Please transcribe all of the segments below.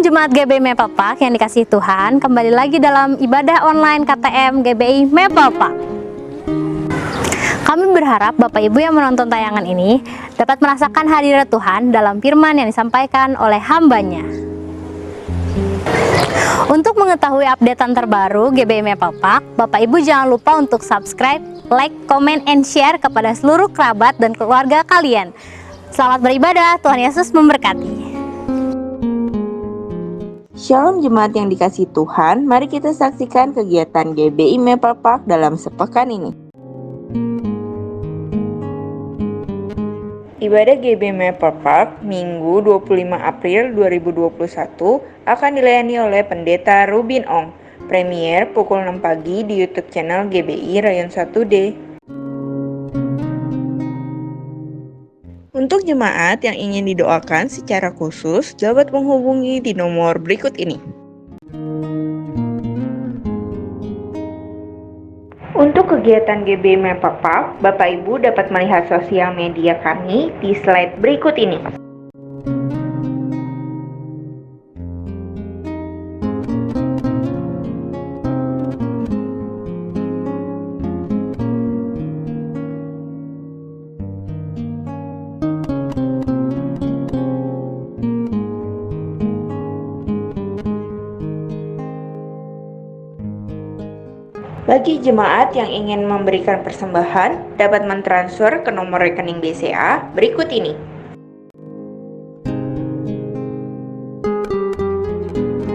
Shalom Jemaat GBI Mepapak yang dikasihi Tuhan, kembali lagi dalam ibadah online KTM GBI Mepapak. Kami berharap Bapak Ibu yang menonton tayangan ini dapat merasakan hadirat Tuhan dalam firman yang disampaikan oleh hambanya. Untuk mengetahui updatean terbaru GBI Mepapak, Bapak Ibu jangan lupa untuk subscribe, like, comment, and share kepada seluruh kerabat dan keluarga kalian. Selamat beribadah, Tuhan Yesus memberkati. Shalom jemaat yang dikasihi Tuhan, mari kita saksikan kegiatan GBI Mepapak dalam sepekan ini. Ibadah GBI Mepapak Minggu 25 April 2021 akan dilayani oleh Pendeta Rubin Ong. Premier pukul 6 pagi di YouTube channel GBI Rayon 1D. Untuk jemaat yang ingin didoakan secara khusus dapat menghubungi di nomor berikut ini. Untuk kegiatan GBI Mepapak, Bapak Ibu dapat melihat sosial media kami di slide berikut ini. Bagi jemaat yang ingin memberikan persembahan, dapat mentransfer ke nomor rekening BCA berikut ini.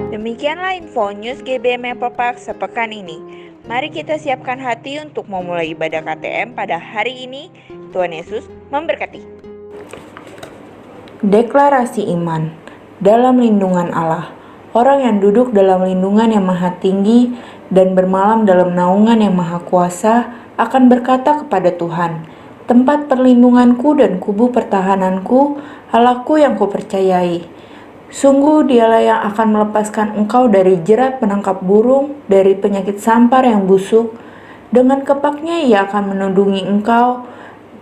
Demikianlah info news GBI Mepapak sepekan ini. Mari kita siapkan hati untuk memulai ibadah KTM pada hari ini. Tuhan Yesus memberkati. Deklarasi iman dalam lindungan Allah. Orang yang duduk dalam lindungan yang maha tinggi dan bermalam dalam naungan yang maha kuasa akan berkata kepada Tuhan, tempat perlindunganku dan kubu pertahananku, Allahku yang kupercayai. Sungguh dialah yang akan melepaskan engkau dari jerat penangkap burung, dari penyakit sampar yang busuk. Dengan kepaknya ia akan menundungi engkau,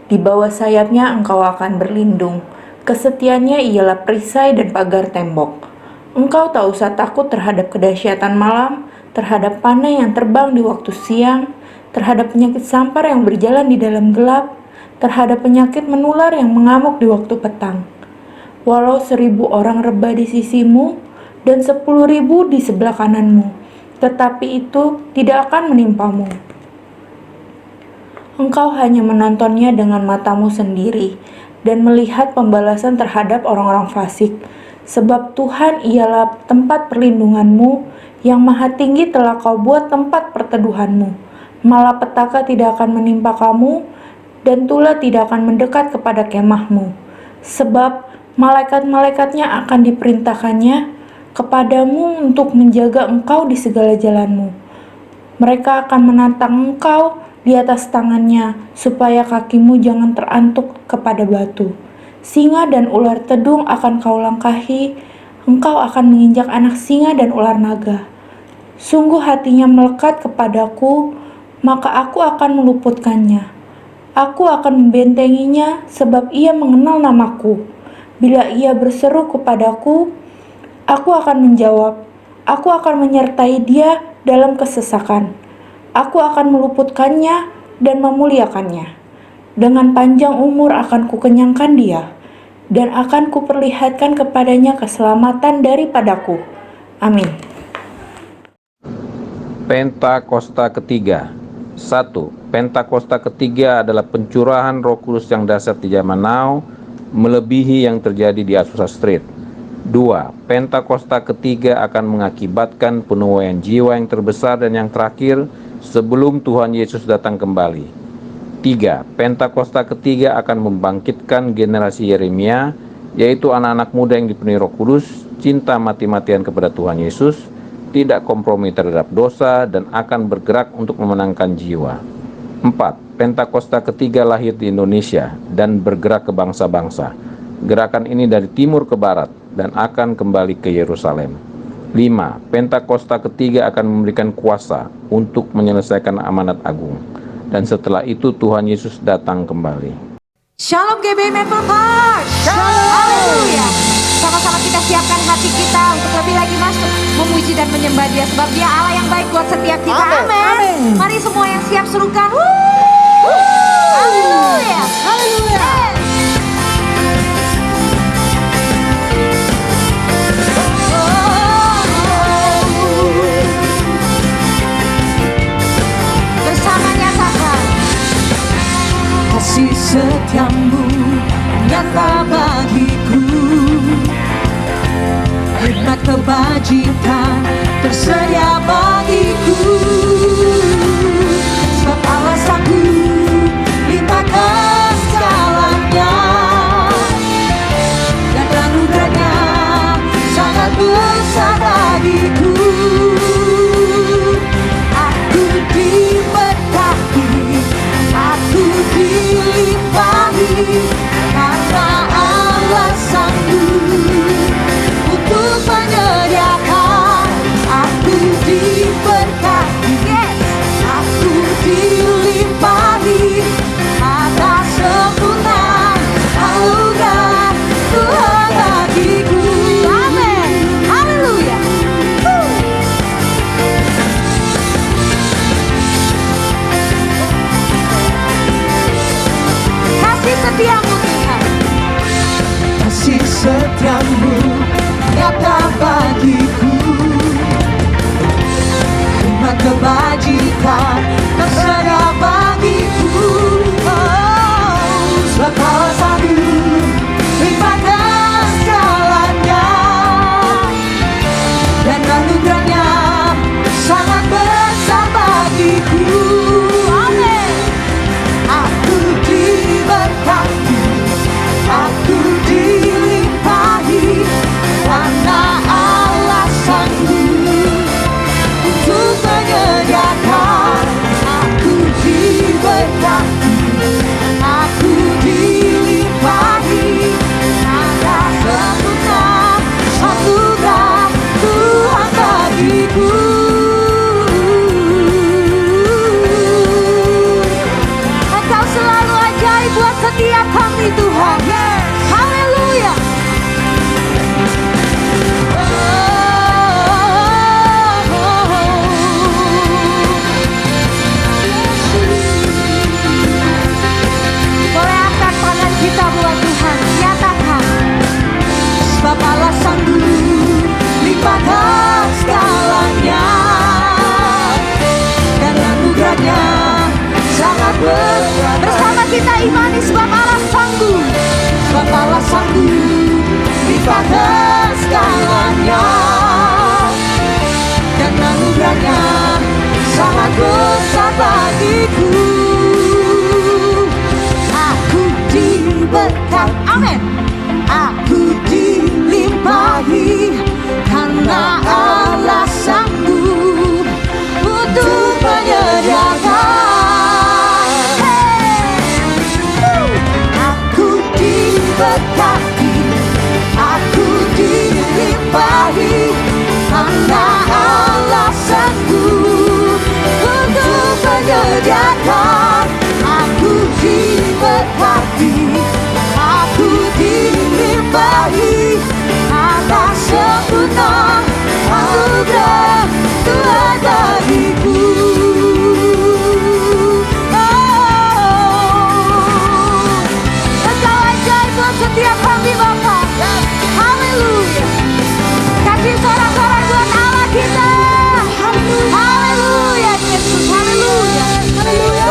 di bawah sayapnya engkau akan berlindung. Kesetiaannya ialah perisai dan pagar tembok. Engkau tak usah takut terhadap kedahsyatan malam, terhadap panah yang terbang di waktu siang, terhadap penyakit sampar yang berjalan di dalam gelap, terhadap penyakit menular yang mengamuk di waktu petang. Walau 1.000 orang rebah di sisimu dan 10.000 di sebelah kananmu, tetapi itu tidak akan menimpamu. Engkau hanya menontonnya dengan matamu sendiri dan melihat pembalasan terhadap orang-orang fasik. Sebab Tuhan ialah tempat perlindunganmu, yang maha tinggi telah kau buat tempat perteduhanmu. Malapetaka tidak akan menimpa kamu, dan tulah tidak akan mendekat kepada kemahmu. Sebab malaikat-malaikatnya akan diperintahkannya kepadamu untuk menjaga engkau di segala jalanmu. Mereka akan menantang engkau di atas tangannya, supaya kakimu jangan terantuk kepada batu. Singa dan ular tedung akan kau langkahi, engkau akan menginjak anak singa dan ular naga. Sungguh hatinya melekat kepadaku, maka aku akan meluputkannya. Aku akan membentenginya sebab ia mengenal namaku. Bila ia berseru kepadaku, aku akan menjawab. Aku akan menyertai dia dalam kesesakan. Aku akan meluputkannya dan memuliakannya. Dengan panjang umur akan kukenyangkan dia, dan akan kuperlihatkan kepadanya keselamatan daripadaku. Amin. Pentakosta ketiga. 1. Pentakosta ketiga adalah pencurahan Roh Kudus yang dahsyat di zaman now, melebihi yang terjadi di Azusa Street. 2. Pentakosta ketiga akan mengakibatkan penuaian jiwa yang terbesar dan yang terakhir sebelum Tuhan Yesus datang kembali. 3. Pentakosta ketiga akan membangkitkan generasi Yeremia, yaitu anak-anak muda yang dipenuhi Roh Kudus, cinta mati-matian kepada Tuhan Yesus, tidak kompromi terhadap dosa, dan akan bergerak untuk memenangkan jiwa. 4. Pentakosta ketiga lahir di Indonesia dan bergerak ke bangsa-bangsa. Gerakan ini dari timur ke barat dan akan kembali ke Yerusalem. 5. Pentakosta ketiga akan memberikan kuasa untuk menyelesaikan amanat agung. Dan setelah itu Tuhan Yesus datang kembali. Shalom GBI Mepapak. Shalom. Haleluya. Sama-sama kita siapkan hati kita untuk lebih lagi masuk memuji dan menyembah Dia, sebab Dia Allah yang baik buat setiap kita. Amin. Mari semua yang siap serukan. Haleluya. Haleluya. Bersama nyatakan kasih setiamu nyata bagiku, hikmat kebajikan tersedia bagiku, sebab Allah sanggup limpahkan segalanya, dan anugerahnya sangat besar bagiku. Aku diberkati, aku dilimpahi, karena Allah sanggup untuk menyediakan. Aku diberkati, aku dilimpahi, ada sempurna anugerah Tuhan bagiku. Amin. Haleluya. Kasih setiamu Tuhan, kasih setiamu nyata bagiku, hikmat kebajikan tersedia bagiku. Sebab Kau sanggup limpahkan segalanya, dan anugerahnya sangat besar bagiku. Amin. Aku diberkati, aku dilimpahi, karena Allah sanggup untuk menyediakan. Aku diberkati, aku dilimpahi, ada sempurna anugerah Tuhan bagiku. Engkau selalu ajaib buat setiap kami Tuhan. Haleluya. Boleh angkat tangan kita buat Tuhan, nyatakan sebab Allah sanggup limpahkan segalanya, dan anugerahnya sangat besar. Bersama kita imani sebab Allah sanggup, sebab Allah sanggup limpahkan segalanya, dan anugerahnya sangat besar bagiku. Aku diberkati, amin. Aku dilimpahi, karena Allah sanggup untuk menyediakan. Aku diberkati, aku dilimpahi, karena Allah sanggup untuk menyediakan. Aku diberkati, aku dilimpahi, ada sempurna anugerah Tuhan bagiku. Engkau ajaib buat setiap kami Bapa. Haleluya. Kasih sorak-sorai buat Allah kita. Haleluya Yesus. Haleluya. Haleluya.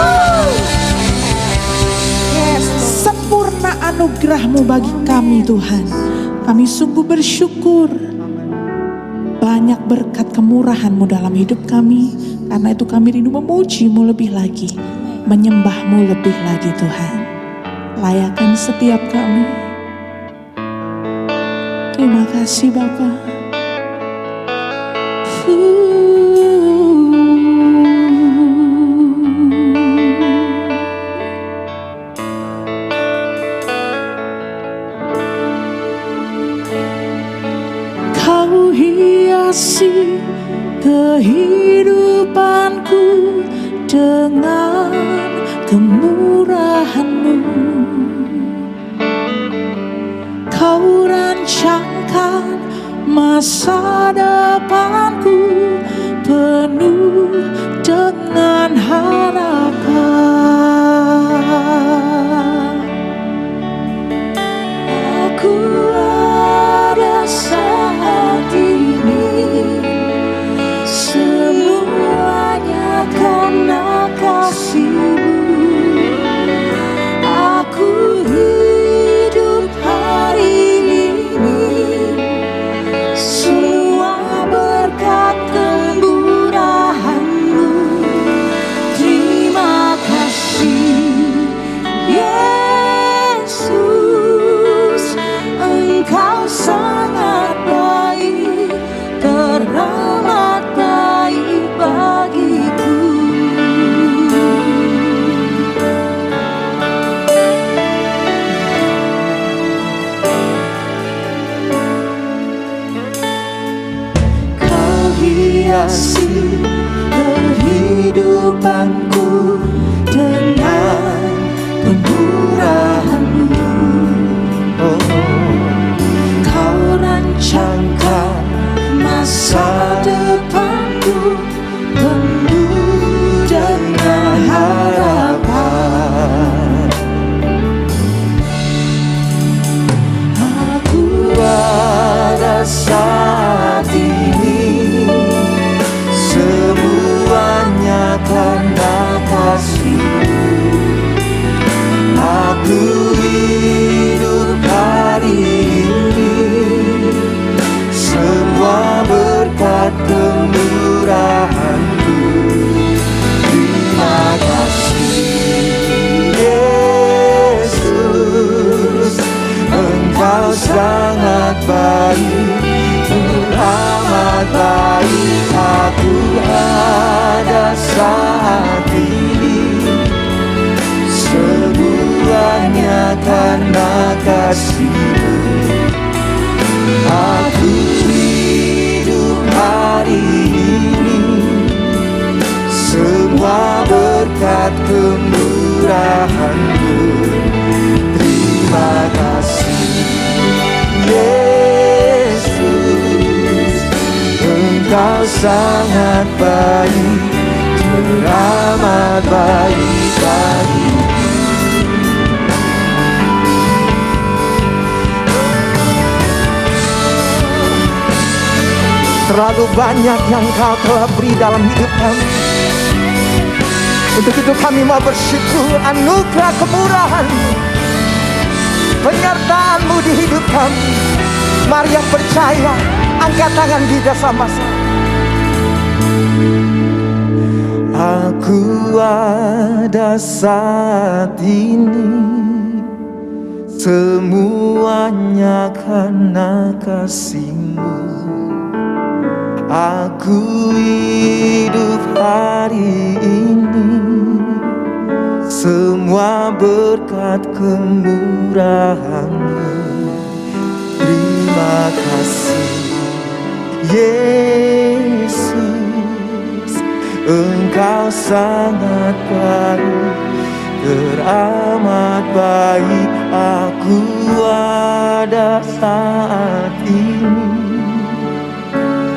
Yes. Sempurna anugerah-Mu bagi kami Tuhan. Kami sungguh bersyukur. Banyak berkat kemurahan-Mu dalam hidup kami. Karena itu kami rindu memuji-Mu lebih lagi. Menyembah-Mu lebih lagi Tuhan. Layakan setiap kami. Terima kasih Bapa. Kau hiasi kehidupanku dengan kemurahan-Mu. Kau rancangkan masa depanku penuh dengan harapan. Aku ada saat ini, semuanya karena kasih-Mu. Aku hidup hari ini, semua berkat kemurahan-Mu. Terima kasih Yesus, Engkau sangat baik, teramat baik bagiku. Kau hiasi kehidupanku dengan kemurahan-Mu. Oh, Kau rancangkan masa depanku penuh dengan harapan. Aku ada saat ini, semuanya karena kasih-Mu. Aku hidup hari ini, semua berkat kemurahan-Mu. Terima kasih Yesus, Engkau sangat baik, teramat baik. Aku ada saat ini, semuanya karena kasih-Mu. Aku hidup hari ini, semua berkat kemurahan-Mu. Terima kasih Yesus, Engkau sangat baik, teramat baik bagiku. Terlalu banyak yang Kau telah beri dalam hidup kami. Untuk itu kami mau bersyukur anugerah kemurahan-Mu, penyertaan-Mu di hidup kami. Mari yang percaya, angkat tangan kita sama-sama. Aku ada saat ini, semuanya karena kasih-Mu. Aku hidup hari ini, semua berkat kemurahan-Mu. Terima kasih Yesus, Engkau sangat baik, teramat baik. Aku ada saat ini,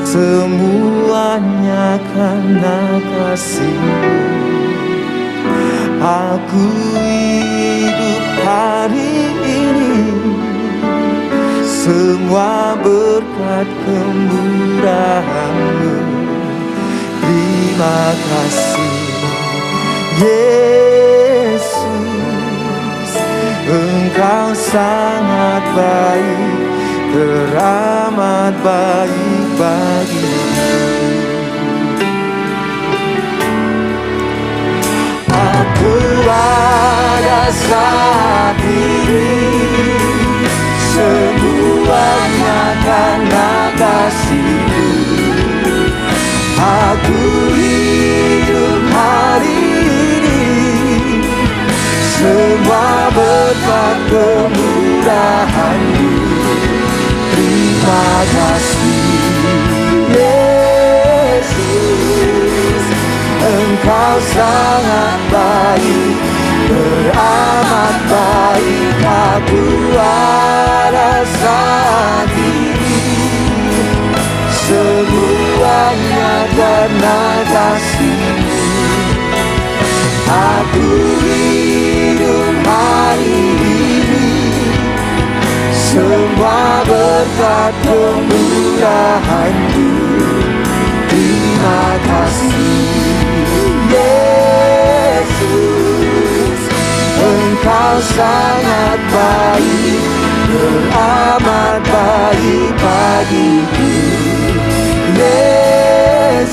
semuanya karena kasih-Mu. Aku hidup hari ini, semua berkat kemurahan-Mu. Terima kasih Yesus, Engkau sangat baik, teramat baik bagiku. Aku ada saat ini, semuanya karena kasih-Mu. Aku hidup hari ini, semua berkat kemurahan-Mu. Terima kasih Yesus, Engkau sangat baik, teramat baik. Aku ada saat ini, kasih-Mu. Aku hidup hari ini semua berkat kemurahan-Mu. Terima kasih Yesus, Engkau sangat baik, teramat baik bagiku. Yesus,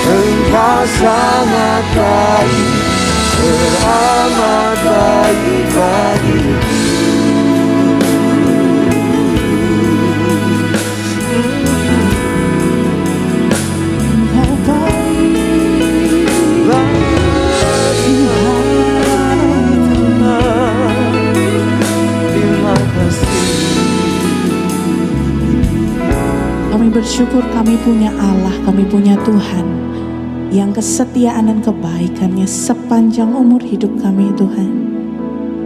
Engkau sangat baik, teramat baik bagiku. Kami bersyukur kami punya Allah, kami punya Tuhan yang kesetiaan dan kebaikannya sepanjang umur hidup kami, Tuhan.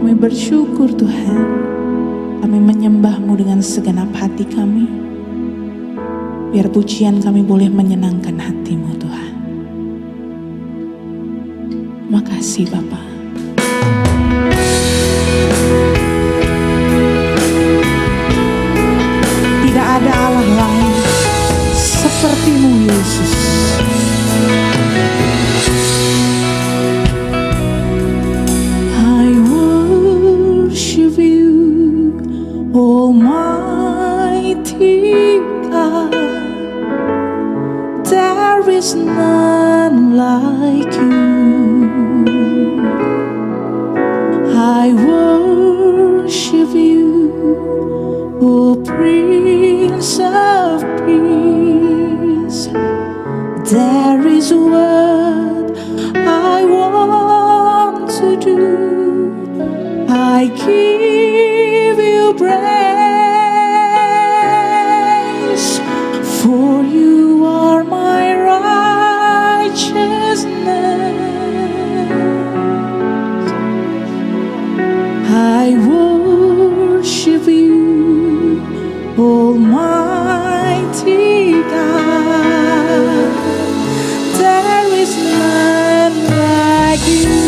Kami bersyukur Tuhan, kami menyembah-Mu dengan segenap hati kami. Biar pujian kami boleh menyenangkan hati-Mu, Tuhan. Makasih Bapa. Tidak ada Allah lain seperti-Mu, Yesus. I worship You, Almighty God. There is none like You. I worship You, O Prince of Peace. There is what I want to do. I give You praise, for You are my righteousness. I worship You, Almighty God. There is none like You.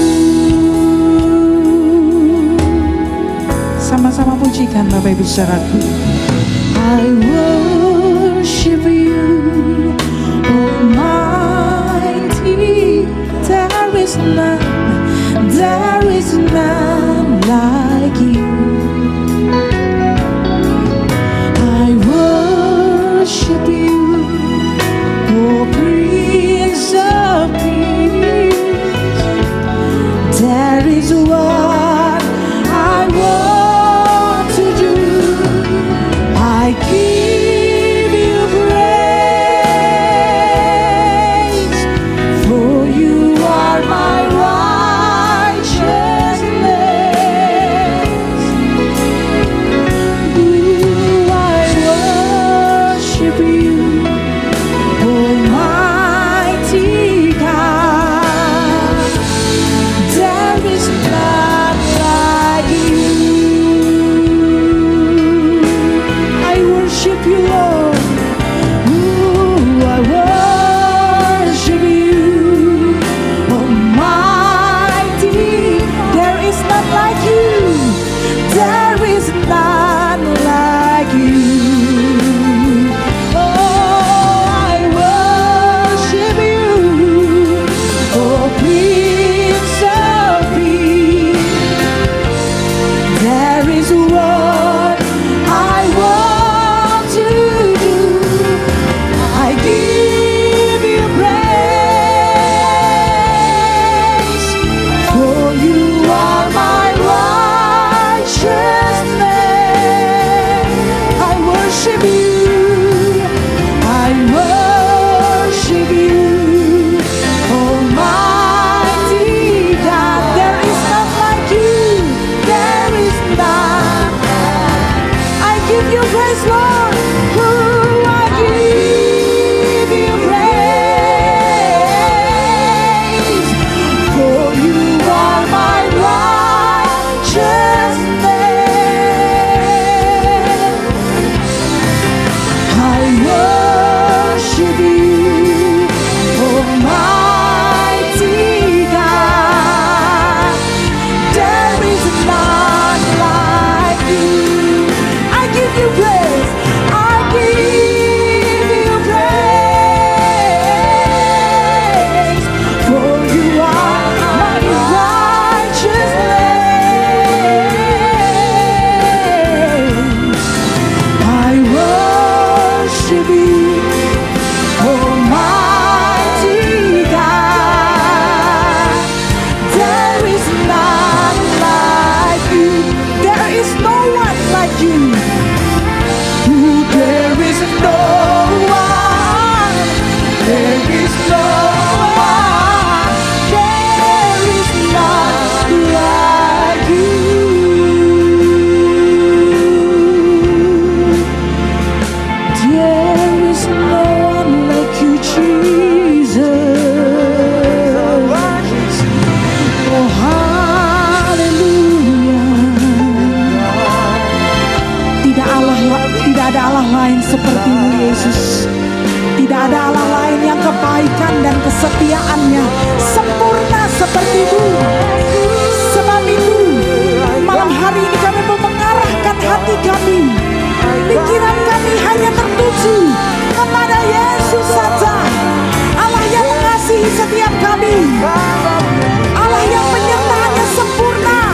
Sama-sama pujikan Bapak Ibu saudaraku. I worship You, Almighty. There is none like You. I worship You, O Prince of Peace. There is what I want to do. I give You praise, for You are my righteousness. Allah lain seperti-Mu Yesus. Tidak ada Allah lain yang kebaikan dan kesetiaannya sempurna seperti-Mu. Sebab itu malam hari ini kami mau mengarahkan hati kami, pikiran kami hanya tertuju kepada Yesus saja. Allah yang mengasihi setiap kami, Allah yang penyertaannya sempurna,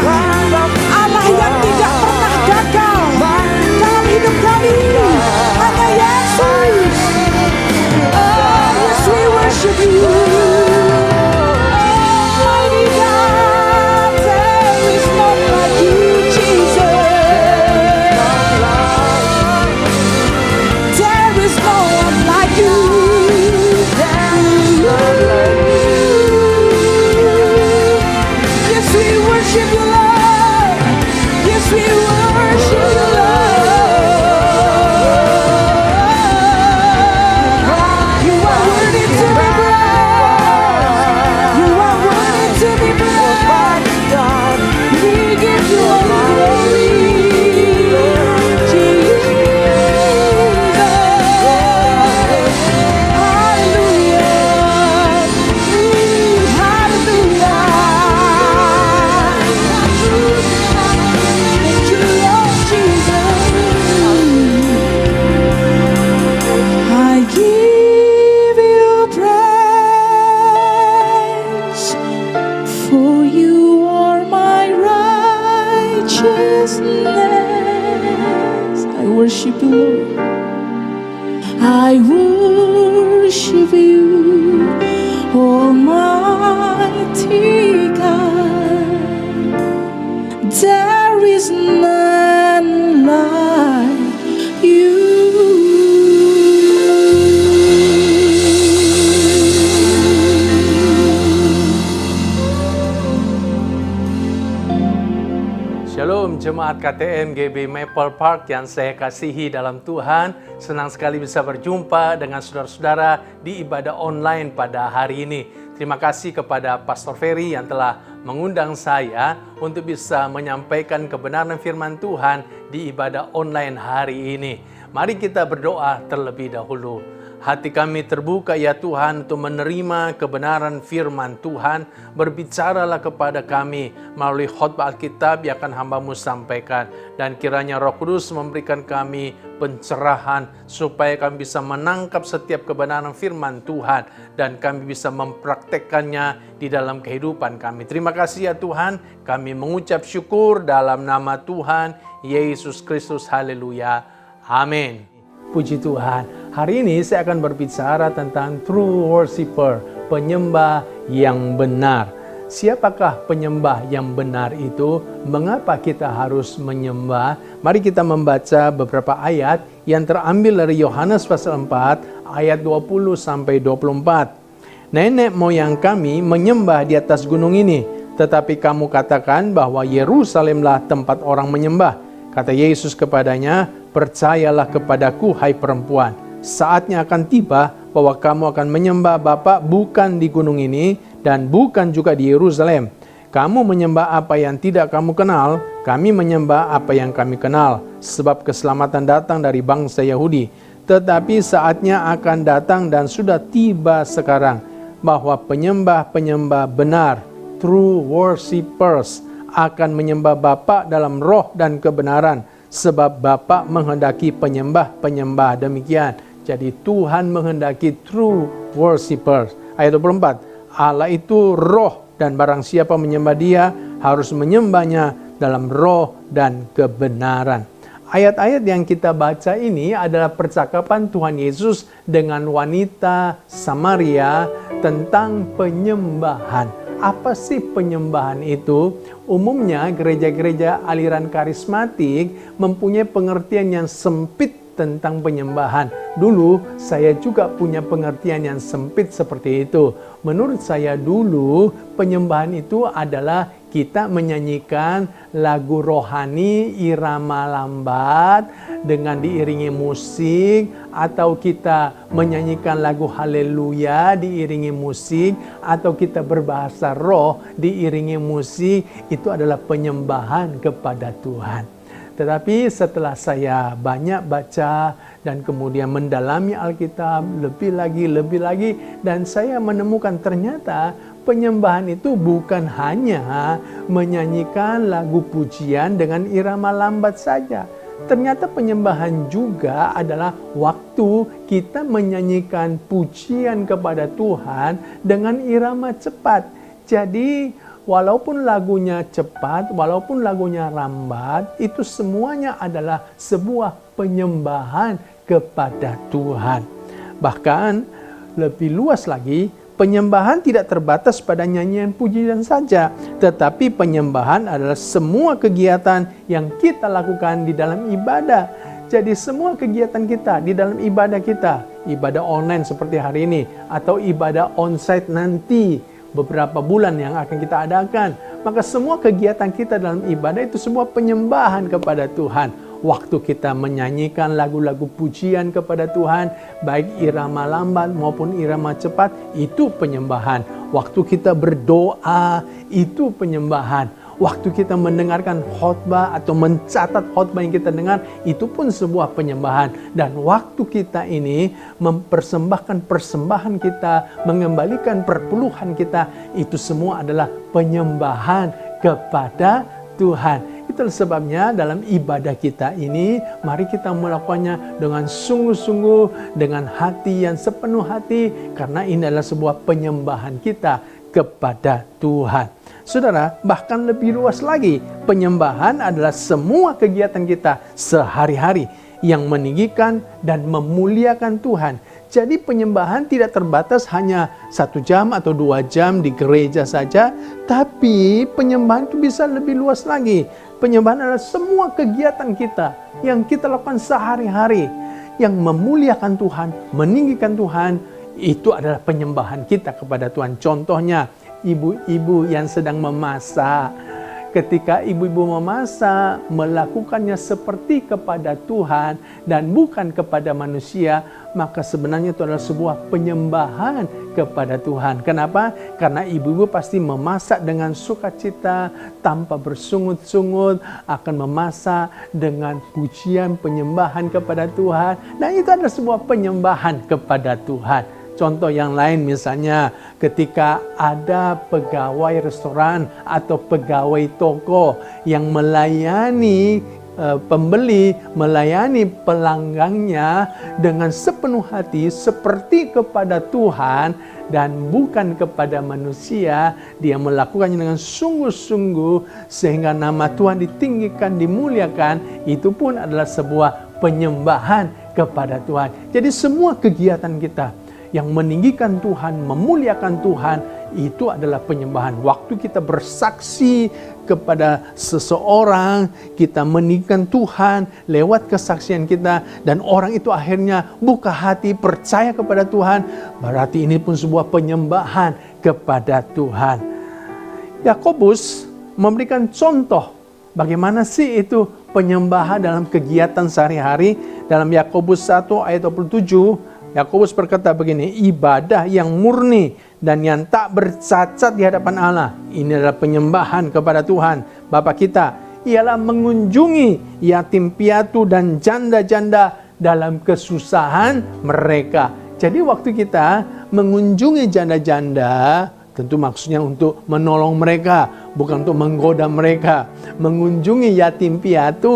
Allah yang tidak pernah gagal dalam hidup kami. Hanya Yesus. Oh yes, we worship you. Almighty God, there is none like you, Jesus. There is no one like you. Yes, we worship you, Lord. Yes, we worship you, Lord. You are worthy to be praised. You are worthy to be praised. We give you all the glory, Jesus. Hallelujah. Hallelujah. Thank you, Lord Jesus. I give you praise, for you are my righteousness. I worship you, Lord. I worship you, Almighty God. There is none like you. Shalom Jemaat KTM GB Maple Park yang saya kasihi dalam Tuhan. Senang sekali bisa berjumpa dengan saudara-saudara di ibadah online pada hari ini. Terima kasih kepada Pastor Ferry yang telah mengundang saya untuk bisa menyampaikan kebenaran firman Tuhan di ibadah online hari ini. Mari kita berdoa terlebih dahulu. Hati kami terbuka ya Tuhan untuk menerima kebenaran firman Tuhan. Berbicaralah kepada kami melalui khotbah Alkitab yang akan hamba-Mu sampaikan. Dan kiranya Roh Kudus memberikan kami pencerahan supaya kami bisa menangkap setiap kebenaran firman Tuhan. Dan kami bisa mempraktekkannya di dalam kehidupan kami. Terima kasih ya Tuhan. Kami mengucap syukur dalam nama Tuhan Yesus Kristus. Haleluya. Amin. Puji Tuhan. Hari ini saya akan berbicara tentang true worshiper, penyembah yang benar. Siapakah penyembah yang benar itu? Mengapa kita harus menyembah? Mari kita membaca beberapa ayat yang terambil dari Yohanes pasal 4 ayat 20 sampai 24. Nenek moyang kami menyembah di atas gunung ini, tetapi kamu katakan bahwa Yerusalemlah tempat orang menyembah. Kata Yesus kepadanya, percayalah kepadaku hai perempuan, saatnya akan tiba bahwa kamu akan menyembah Bapa bukan di gunung ini dan bukan juga di Yerusalem. Kamu menyembah apa yang tidak kamu kenal, kami menyembah apa yang kami kenal, sebab keselamatan datang dari bangsa Yahudi. Tetapi saatnya akan datang dan sudah tiba sekarang, bahwa penyembah-penyembah benar, true worshippers, akan menyembah Bapa dalam roh dan kebenaran, sebab Bapa menghendaki penyembah-penyembah demikian. Jadi Tuhan menghendaki true worshippers. Ayat 24, Allah itu roh dan barang siapa menyembah Dia harus menyembahnya dalam roh dan kebenaran. Ayat-ayat yang kita baca ini adalah percakapan Tuhan Yesus dengan wanita Samaria tentang penyembahan. Apa sih penyembahan itu? Umumnya gereja-gereja aliran karismatik mempunyai pengertian yang sempit tentang penyembahan. Dulu saya juga punya pengertian yang sempit seperti itu. Menurut saya dulu penyembahan itu adalah kita menyanyikan lagu rohani irama lambat dengan diiringi musik, atau kita menyanyikan lagu haleluya diiringi musik, atau kita berbahasa roh diiringi musik. Itu adalah penyembahan kepada Tuhan. Tetapi setelah saya banyak baca dan kemudian mendalami Alkitab lebih lagi, dan saya menemukan ternyata penyembahan itu bukan hanya menyanyikan lagu pujian dengan irama lambat saja. Ternyata penyembahan juga adalah waktu kita menyanyikan pujian kepada Tuhan dengan irama cepat. Jadi walaupun lagunya cepat, walaupun lagunya lambat, itu semuanya adalah sebuah penyembahan kepada Tuhan. Bahkan lebih luas lagi, penyembahan tidak terbatas pada nyanyian pujian saja, tetapi penyembahan adalah semua kegiatan yang kita lakukan di dalam ibadah. Jadi semua kegiatan kita di dalam ibadah kita, ibadah online seperti hari ini, atau ibadah onsite nanti, beberapa bulan yang akan kita adakan, maka semua kegiatan kita dalam ibadah itu semua penyembahan kepada Tuhan. Waktu kita menyanyikan lagu-lagu pujian kepada Tuhan, baik irama lambat maupun irama cepat, itu penyembahan. Waktu kita berdoa, itu penyembahan. Waktu kita mendengarkan khotbah atau mencatat khotbah yang kita dengar, itu pun sebuah penyembahan. Dan waktu kita ini mempersembahkan persembahan kita, mengembalikan perpuluhan kita, itu semua adalah penyembahan kepada Tuhan. Itulah sebabnya dalam ibadah kita ini, mari kita melakukannya dengan sungguh-sungguh, dengan hati yang sepenuh hati, karena ini adalah sebuah penyembahan kita kepada Tuhan. Saudara, bahkan lebih luas lagi, penyembahan adalah semua kegiatan kita sehari-hari yang meninggikan dan memuliakan Tuhan. Jadi penyembahan tidak terbatas hanya 1 jam atau 2 jam di gereja saja, tapi penyembahan itu bisa lebih luas lagi. Penyembahan adalah semua kegiatan kita yang kita lakukan sehari-hari, yang memuliakan Tuhan, meninggikan Tuhan, itu adalah penyembahan kita kepada Tuhan. Contohnya, ibu-ibu yang sedang memasak. Ketika ibu-ibu memasak, melakukannya seperti kepada Tuhan dan bukan kepada manusia, maka sebenarnya itu adalah sebuah penyembahan kepada Tuhan. Kenapa? Karena ibu-ibu pasti memasak dengan sukacita, tanpa bersungut-sungut, akan memasak dengan pujian penyembahan kepada Tuhan. Dan itu adalah sebuah penyembahan kepada Tuhan. Contoh yang lain misalnya ketika ada pegawai restoran atau pegawai toko yang melayani pembeli, melayani pelanggannya dengan sepenuh hati seperti kepada Tuhan dan bukan kepada manusia, dia melakukannya dengan sungguh-sungguh sehingga nama Tuhan ditinggikan, dimuliakan, itu pun adalah sebuah penyembahan kepada Tuhan. Jadi semua kegiatan kita yang meninggikan Tuhan, memuliakan Tuhan, itu adalah penyembahan. Waktu kita bersaksi kepada seseorang, kita meninggikan Tuhan lewat kesaksian kita, dan orang itu akhirnya buka hati, percaya kepada Tuhan, berarti ini pun sebuah penyembahan kepada Tuhan. Yakobus memberikan contoh bagaimana sih itu penyembahan dalam kegiatan sehari-hari. Dalam Yakobus 1 ayat 27, Yakobus berkata begini, ibadah yang murni dan yang tak bercacat di hadapan Allah, ini adalah penyembahan kepada Tuhan Bapa kita, ialah mengunjungi yatim piatu dan janda-janda dalam kesusahan mereka. Jadi waktu kita mengunjungi janda-janda, tentu maksudnya untuk menolong mereka, bukan untuk menggoda mereka. Mengunjungi yatim piatu,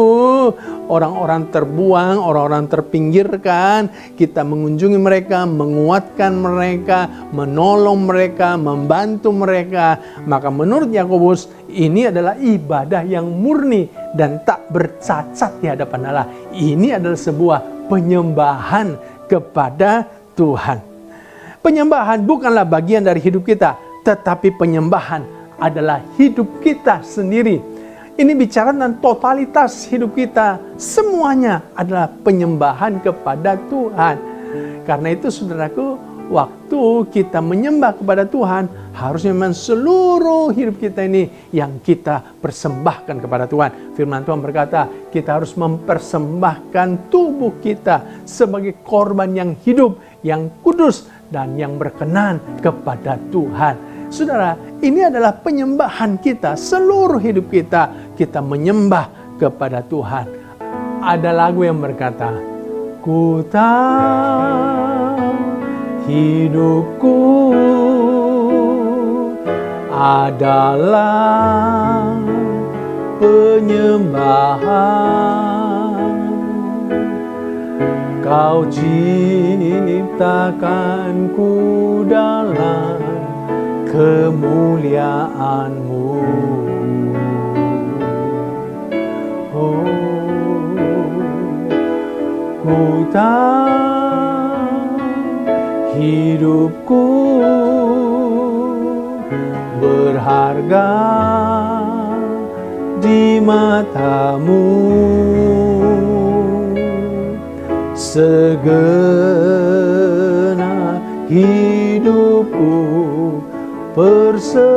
orang-orang terbuang, orang-orang terpinggirkan, kita mengunjungi mereka, menguatkan mereka, menolong mereka, membantu mereka. Maka menurut Yakobus, ini adalah ibadah yang murni dan tak bercacat di hadapan Allah. Ini adalah sebuah penyembahan kepada Tuhan. Penyembahan bukanlah bagian dari hidup kita, tetapi penyembahan adalah hidup kita sendiri. Ini bicara tentang totalitas hidup kita. Semuanya adalah penyembahan kepada Tuhan. Karena itu saudaraku, waktu kita menyembah kepada Tuhan, harusnya memang seluruh hidup kita ini yang kita persembahkan kepada Tuhan. Firman Tuhan berkata, kita harus mempersembahkan tubuh kita sebagai korban yang hidup, yang kudus, dan yang berkenan kepada Tuhan. Saudara, ini adalah penyembahan kita, seluruh hidup kita. Kita menyembah kepada Tuhan. Ada lagu yang berkata, ku tahu hidupku adalah penyembahan. Kau ciptakanku dalam kemuliaan-Mu. Oh, ku tahu hidupku berharga di mata-Mu. Segenap hidupku persembahkan.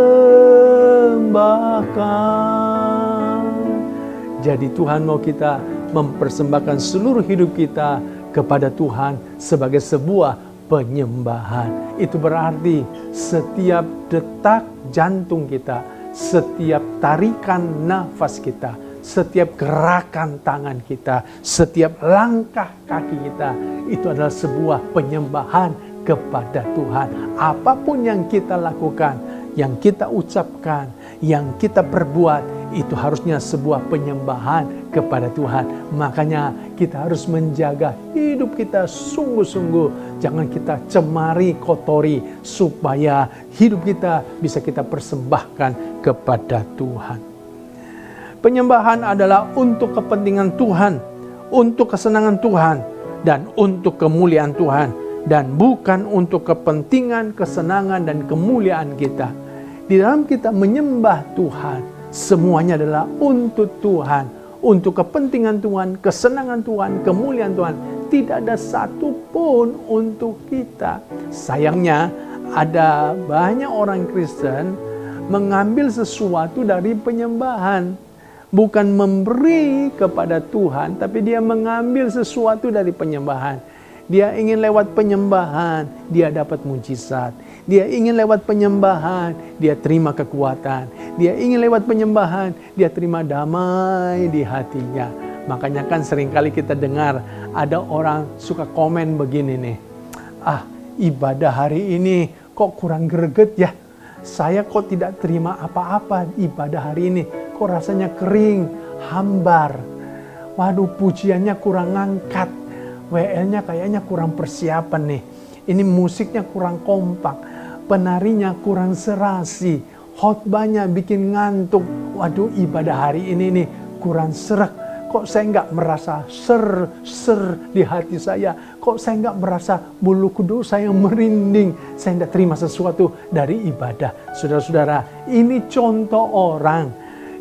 Jadi Tuhan mau kita mempersembahkan seluruh hidup kita kepada Tuhan sebagai sebuah penyembahan. Itu berarti setiap detak jantung kita, setiap tarikan nafas kita, setiap gerakan tangan kita, setiap langkah kaki kita, itu adalah sebuah penyembahan kepada Tuhan. Apapun yang kita lakukan, yang kita ucapkan, yang kita perbuat, itu harusnya sebuah penyembahan kepada Tuhan. Makanya kita harus menjaga hidup kita sungguh-sungguh. Jangan kita cemari, kotori, supaya hidup kita bisa kita persembahkan kepada Tuhan. Penyembahan adalah untuk kepentingan Tuhan, untuk kesenangan Tuhan, dan untuk kemuliaan Tuhan. Dan bukan untuk kepentingan, kesenangan, dan kemuliaan kita. Di dalam kita menyembah Tuhan, semuanya adalah untuk Tuhan, untuk kepentingan Tuhan, kesenangan Tuhan, kemuliaan Tuhan. Tidak ada satupun untuk kita. Sayangnya ada banyak orang Kristen mengambil sesuatu dari penyembahan. Bukan memberi kepada Tuhan, tapi dia mengambil sesuatu dari penyembahan. Dia ingin lewat penyembahan, dia dapat mujizat. Dia ingin lewat penyembahan, dia terima kekuatan. Dia ingin lewat penyembahan, dia terima damai di hatinya. Makanya kan seringkali kita dengar ada orang suka komen begini nih. Ibadah hari ini kok kurang greget ya. Saya kok tidak terima apa-apa ibadah hari ini. Kok rasanya kering, hambar. Waduh, pujiannya kurang ngangkat. WL-nya kayaknya kurang persiapan nih. Ini musiknya kurang kompak. Penarinya kurang serasi. Khotbahnya bikin ngantuk. Waduh, ibadah hari ini nih kurang serak. Kok saya nggak merasa ser di hati saya? Kok saya nggak merasa bulu kuduk saya merinding? Saya nggak terima sesuatu dari ibadah. Saudara-saudara, ini contoh orang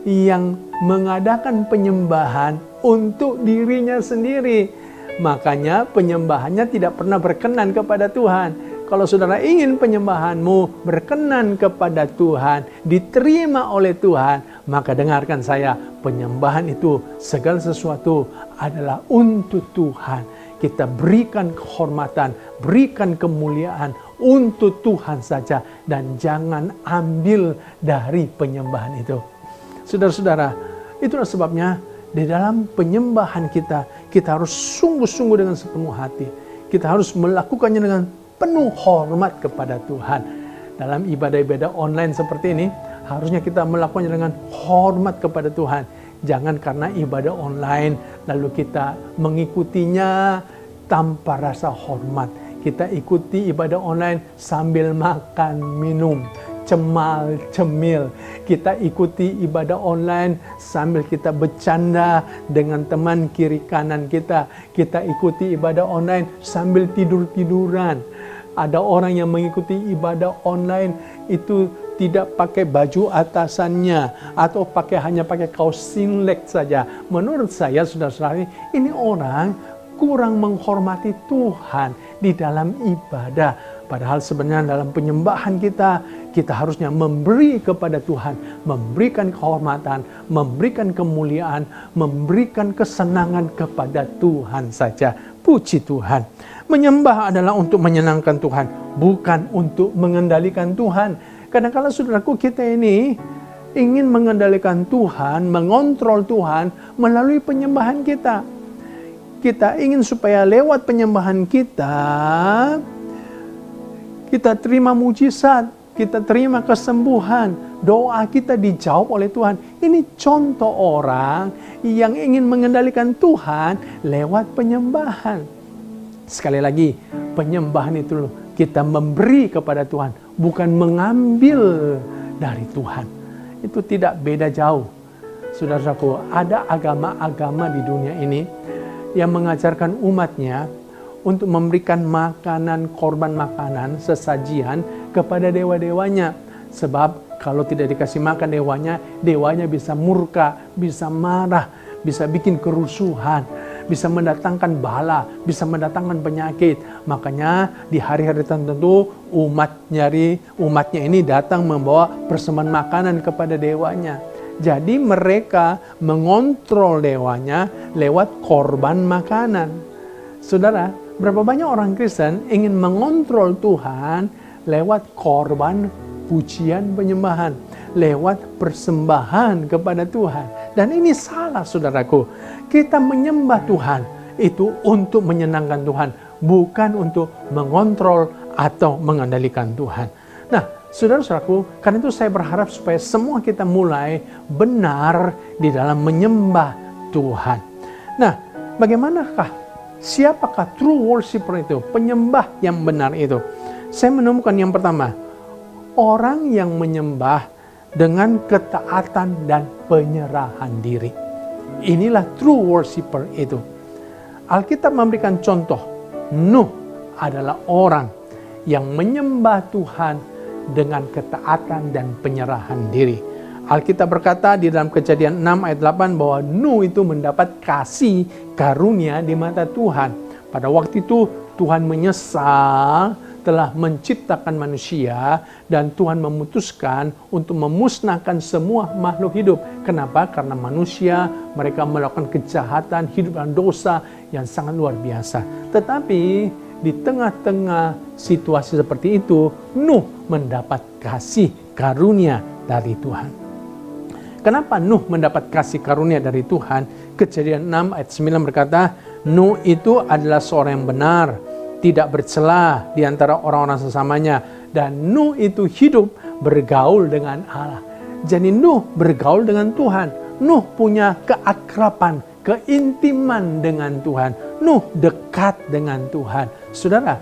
yang mengadakan penyembahan untuk dirinya sendiri. Makanya penyembahannya tidak pernah berkenan kepada Tuhan. Kalau saudara ingin penyembahanmu berkenan kepada Tuhan, diterima oleh Tuhan, maka dengarkan saya, penyembahan itu segala sesuatu adalah untuk Tuhan. Kita berikan kehormatan, berikan kemuliaan untuk Tuhan saja, dan jangan ambil dari penyembahan itu. Saudara-saudara, itulah sebabnya di dalam penyembahan kita harus sungguh-sungguh dengan sepenuh hati. Kita harus melakukannya dengan penuh hormat kepada Tuhan. Dalam ibadah-ibadah online seperti ini, harusnya kita melakukannya dengan hormat kepada Tuhan. Jangan karena ibadah online, lalu kita mengikutinya tanpa rasa hormat. Kita ikuti ibadah online sambil makan, minum, cemal-cemil. Kita ikuti ibadah online sambil kita bercanda dengan teman kiri kanan kita. Kita ikuti ibadah online sambil tidur-tiduran. Ada orang yang mengikuti ibadah online itu tidak pakai baju atasannya atau hanya pakai kaos singlet saja. Menurut saya, saudara-saudari, ini orang kurang menghormati Tuhan di dalam ibadah. Padahal sebenarnya dalam penyembahan kita harusnya memberi kepada Tuhan, memberikan kehormatan, memberikan kemuliaan, memberikan kesenangan kepada Tuhan saja. Puji Tuhan. Menyembah adalah untuk menyenangkan Tuhan, bukan untuk mengendalikan Tuhan. Kadang-kadang saudaraku, kita ini ingin mengendalikan Tuhan, mengontrol Tuhan melalui penyembahan kita. Kita ingin supaya lewat penyembahan kita terima mujizat, kita terima kesembuhan, doa kita dijawab oleh Tuhan. Ini contoh orang yang ingin mengendalikan Tuhan lewat penyembahan. Sekali lagi, penyembahan itu kita memberi kepada Tuhan, bukan mengambil dari Tuhan. Itu tidak beda jauh. Saudara-saudaraku, ada agama-agama di dunia ini yang mengajarkan umatnya untuk memberikan makanan, korban makanan, sesajian kepada dewa-dewanya. Sebab kalau tidak dikasih makan dewanya bisa murka, bisa marah, bisa bikin kerusuhan, bisa mendatangkan bala, bisa mendatangkan penyakit. Makanya di hari-hari tertentu umatnya ini datang membawa persembahan makanan kepada dewanya. Jadi mereka mengontrol dewanya lewat korban makanan. Saudara, berapa banyak orang Kristen ingin mengontrol Tuhan lewat korban pujian penyembahan, lewat persembahan kepada Tuhan. Dan ini salah, saudaraku. Kita menyembah Tuhan itu untuk menyenangkan Tuhan, bukan untuk mengontrol atau mengendalikan Tuhan. Nah, saudara-saudaraku, karena itu saya berharap supaya semua kita mulai benar di dalam menyembah Tuhan. Nah, bagaimanakah, siapakah true worshiper itu, penyembah yang benar itu? Saya menemukan yang pertama, orang yang menyembah dengan ketaatan dan penyerahan diri. Inilah true worshiper itu. Alkitab memberikan contoh, Nuh adalah orang yang menyembah Tuhan dengan ketaatan dan penyerahan diri. Alkitab berkata di dalam Kejadian 6 ayat 8 bahwa Nuh itu mendapat kasih karunia di mata Tuhan. Pada waktu itu Tuhan menyesal telah menciptakan manusia dan Tuhan memutuskan untuk memusnahkan semua makhluk hidup. Kenapa? Karena manusia, mereka melakukan kejahatan, hidup dalam dosa yang sangat luar biasa. Tetapi di tengah-tengah situasi seperti itu, Nuh mendapat kasih karunia dari Tuhan. Kenapa Nuh mendapat kasih karunia dari Tuhan? Kejadian 6 ayat 9 berkata, Nuh itu adalah seorang yang benar, tidak bercela di antara orang-orang sesamanya, dan Nuh itu hidup bergaul dengan Allah. Jadi Nuh bergaul dengan Tuhan. Nuh punya keakraban, keintiman dengan Tuhan. Nuh dekat dengan Tuhan. Saudara,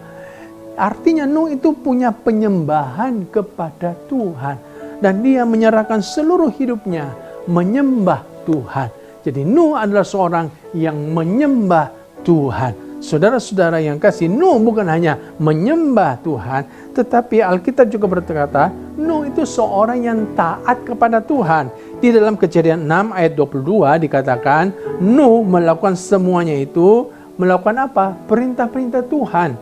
artinya Nuh itu punya penyembahan kepada Tuhan. Dan dia menyerahkan seluruh hidupnya menyembah Tuhan. Jadi Nuh adalah seorang yang menyembah Tuhan. Saudara-saudara yang kasih, Nuh bukan hanya menyembah Tuhan, tetapi Alkitab juga berkata, Nuh itu seorang yang taat kepada Tuhan. Di dalam Kejadian 6 ayat 22 dikatakan, Nuh melakukan semuanya itu, melakukan apa? Perintah-perintah Tuhan.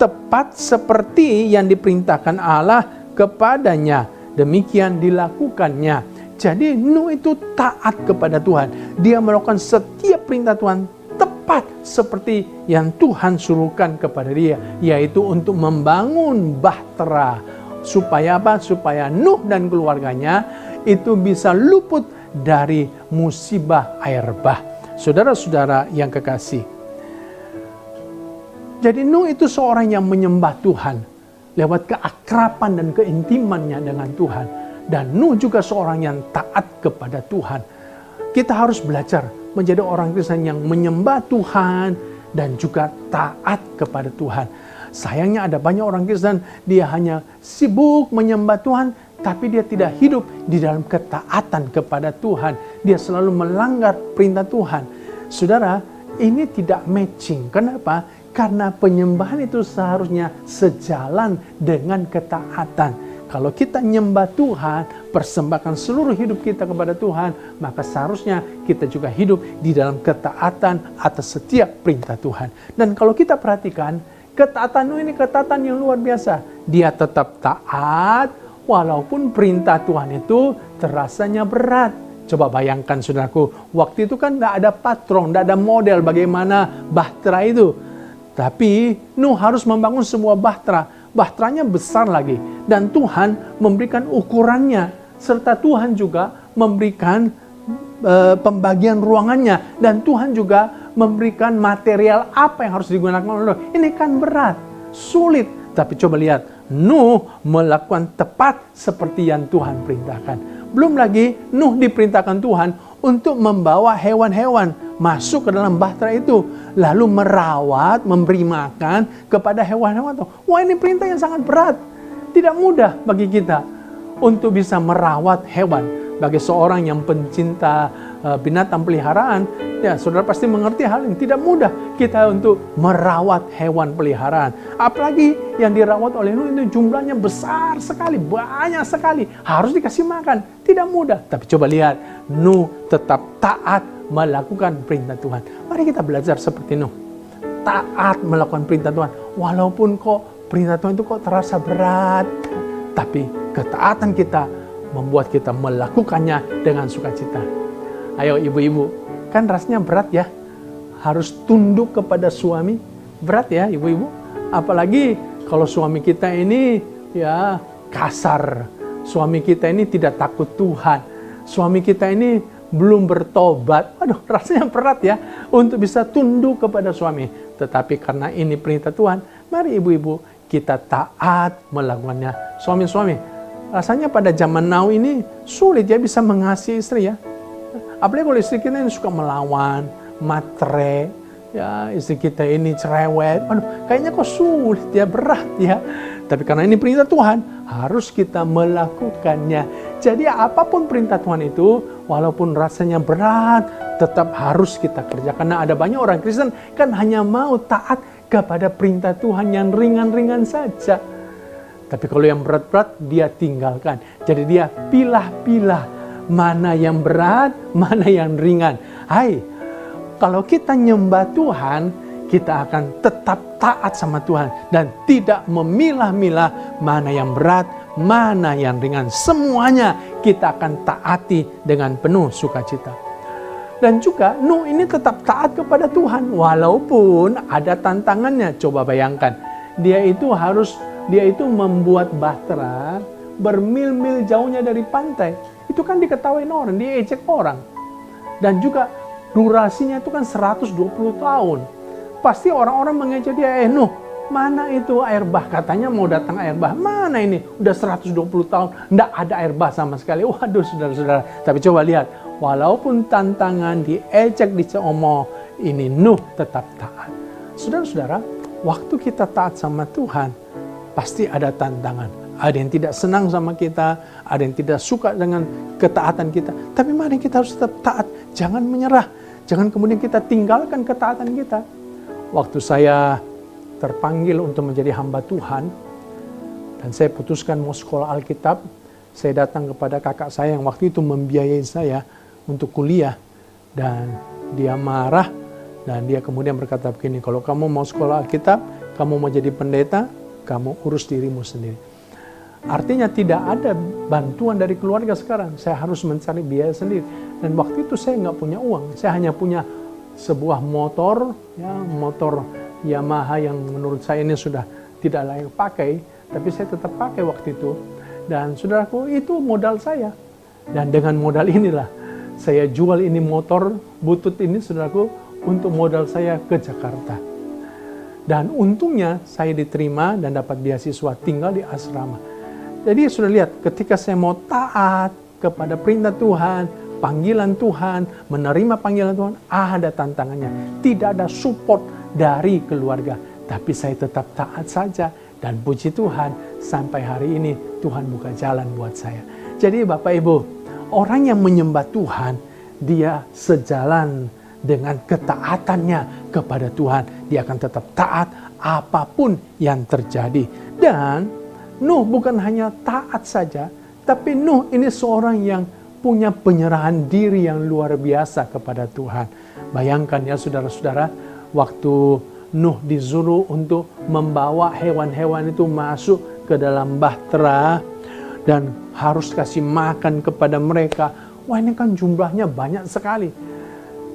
Tepat seperti yang diperintahkan Allah kepadanya, demikian dilakukannya. Jadi Nuh itu taat kepada Tuhan. Dia melakukan setiap perintah Tuhan tepat seperti yang Tuhan suruhkan kepada dia, yaitu untuk membangun bahtera. Supaya apa? Supaya Nuh dan keluarganya itu bisa luput dari musibah air bah. Saudara-saudara yang kekasih, jadi Nuh itu seorang yang menyembah Tuhan lewat keakraban dan keintimannya dengan Tuhan. Dan Nuh juga seorang yang taat kepada Tuhan. Kita harus belajar menjadi orang Kristen yang menyembah Tuhan dan juga taat kepada Tuhan. Sayangnya ada banyak orang Kristen, dia hanya sibuk menyembah Tuhan, tapi dia tidak hidup di dalam ketaatan kepada Tuhan. Dia selalu melanggar perintah Tuhan. Saudara, ini tidak matching. Kenapa? Karena penyembahan itu seharusnya sejalan dengan ketaatan. Kalau kita nyembah Tuhan, persembahkan seluruh hidup kita kepada Tuhan, maka seharusnya kita juga hidup di dalam ketaatan atas setiap perintah Tuhan. Dan kalau kita perhatikan, ketaatan Nuh ini ketaatan yang luar biasa. Dia tetap taat, walaupun perintah Tuhan itu terasanya berat. Coba bayangkan saudaraku, waktu itu kan tidak ada patron, tidak ada model bagaimana bahtera itu. Tapi Nuh harus membangun sebuah bahtera. Bahteranya besar lagi. Dan Tuhan memberikan ukurannya. serta Tuhan juga memberikan pembagian ruangannya, dan Tuhan juga memberikan material apa yang harus digunakan oleh Nuh. Ini kan berat, sulit, tapi coba lihat, Nuh melakukan tepat seperti yang Tuhan perintahkan. Belum lagi Nuh diperintahkan Tuhan untuk membawa hewan-hewan masuk ke dalam bahtera itu, lalu merawat, memberi makan kepada hewan-hewan itu. Wah, ini perintah yang sangat berat. Tidak mudah bagi kita untuk bisa merawat hewan. Bagi seorang yang pencinta binatang peliharaan, ya saudara pasti mengerti hal ini. Tidak mudah kita untuk merawat hewan peliharaan. Apalagi yang dirawat oleh Nuh itu jumlahnya besar sekali, banyak sekali. Harus dikasih makan. Tidak mudah. Tapi coba lihat, Nuh tetap taat melakukan perintah Tuhan. Mari kita belajar seperti Nuh. Taat melakukan perintah Tuhan. Walaupun kok perintah Tuhan itu kok terasa berat. Tapi ketaatan kita membuat kita melakukannya dengan sukacita. Ayo ibu-ibu, kan rasanya berat ya, harus tunduk kepada suami. Berat ya ibu-ibu, apalagi kalau suami kita ini ya kasar, suami kita ini tidak takut Tuhan, suami kita ini belum bertobat. Aduh, rasanya berat ya untuk bisa tunduk kepada suami. Tetapi karena ini perintah Tuhan, mari ibu-ibu kita taat melakukannya. Suami-suami, rasanya pada zaman now ini sulit ya bisa mengasihi istri ya. Apalagi kalau istri kita ini suka melawan, matre, ya istri kita ini cerewet. Aduh, kayaknya kok sulit ya, berat ya. Tapi karena ini perintah Tuhan, harus kita melakukannya. Jadi apapun perintah Tuhan itu, walaupun rasanya berat, tetap harus kita kerjakan. Karena ada banyak orang Kristen kan hanya mau taat kepada perintah Tuhan yang ringan-ringan saja. Tapi kalau yang berat-berat dia tinggalkan. Jadi dia pilah-pilah mana yang berat, mana yang ringan. Hai, kalau kita nyembah Tuhan, kita akan tetap taat sama Tuhan. Dan tidak memilah-milah mana yang berat, mana yang ringan. Semuanya kita akan taati dengan penuh sukacita. Dan juga Nuh ini tetap taat kepada Tuhan. Walaupun ada tantangannya. Coba bayangkan, dia itu membuat bahtera bermil-mil jauhnya dari pantai. Itu kan diketahui orang, diejek orang. Dan juga durasinya itu kan 120 tahun. Pasti orang-orang mengejek dia, Nuh, mana itu air bah? Katanya mau datang air bah. Mana ini? Udah 120 tahun, enggak ada air bah sama sekali. Waduh, saudara-saudara. Tapi coba lihat, walaupun tantangan diejek, dicemooh, ini Nuh tetap taat. Saudara-saudara, waktu kita taat sama Tuhan, pasti ada tantangan. Ada yang tidak senang sama kita, ada yang tidak suka dengan ketaatan kita. Tapi mari kita harus tetap taat, jangan menyerah. Jangan kemudian kita tinggalkan ketaatan kita. Waktu saya terpanggil untuk menjadi hamba Tuhan, dan saya putuskan mau sekolah Alkitab, saya datang kepada kakak saya yang waktu itu membiayai saya untuk kuliah. Dan dia marah, dan dia kemudian berkata begini, kalau kamu mau sekolah Alkitab, kamu mau jadi pendeta, kamu urus dirimu sendiri. Artinya tidak ada bantuan dari keluarga sekarang. Saya harus mencari biaya sendiri. Dan waktu itu saya nggak punya uang. Saya hanya punya sebuah motor, ya, motor Yamaha yang menurut saya ini sudah tidak layak pakai. Tapi saya tetap pakai waktu itu. Dan saudaraku, itu modal saya. Dan dengan modal inilah saya jual ini motor butut ini, saudaraku, untuk modal saya ke Jakarta. Dan untungnya saya diterima dan dapat beasiswa tinggal di asrama. Jadi sudah lihat, ketika saya mau taat kepada perintah Tuhan, panggilan Tuhan, menerima panggilan Tuhan, ada tantangannya. Tidak ada support dari keluarga. Tapi saya tetap taat saja. Dan puji Tuhan, sampai hari ini Tuhan buka jalan buat saya. Jadi Bapak Ibu, orang yang menyembah Tuhan, dia sejalan dengan ketaatannya kepada Tuhan. Dia akan tetap taat apapun yang terjadi. Dan Nuh bukan hanya taat saja, tapi Nuh ini seorang yang punya penyerahan diri yang luar biasa kepada Tuhan. Bayangkan ya saudara-saudara, waktu Nuh disuruh untuk membawa hewan-hewan itu masuk ke dalam bahtera dan harus kasih makan kepada mereka. Wah, ini kan jumlahnya banyak sekali.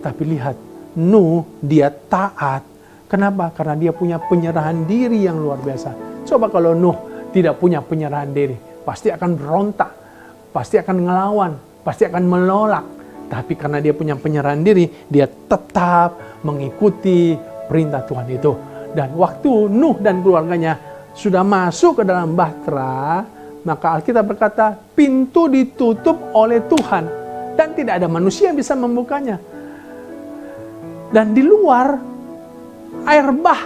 Tapi lihat, Nuh dia taat. Kenapa? Karena dia punya penyerahan diri yang luar biasa. Coba kalau Nuh tidak punya penyerahan diri, pasti akan berontak. pasti akan ngelawan, pasti akan menolak. Tapi karena dia punya penyerahan diri, dia tetap mengikuti perintah Tuhan itu. Dan waktu Nuh dan keluarganya sudah masuk ke dalam bahtera, maka Alkitab berkata, pintu ditutup oleh Tuhan dan tidak ada manusia yang bisa membukanya. Dan di luar air bah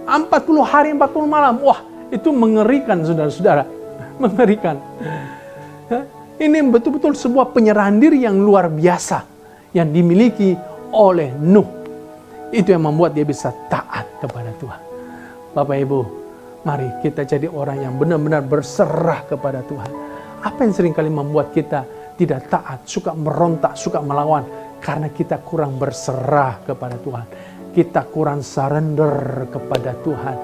40 hari 40 malam. Wah, itu mengerikan saudara-saudara. Mengerikan. Ini betul-betul sebuah penyerahan diri yang luar biasa yang dimiliki oleh Nuh. Itu yang membuat dia bisa taat kepada Tuhan. Bapak Ibu, mari kita jadi orang yang benar-benar berserah kepada Tuhan. Apa yang seringkali membuat kita tidak taat, suka merontak, suka melawan? Karena kita kurang berserah kepada Tuhan. Kita kurang surrender kepada Tuhan.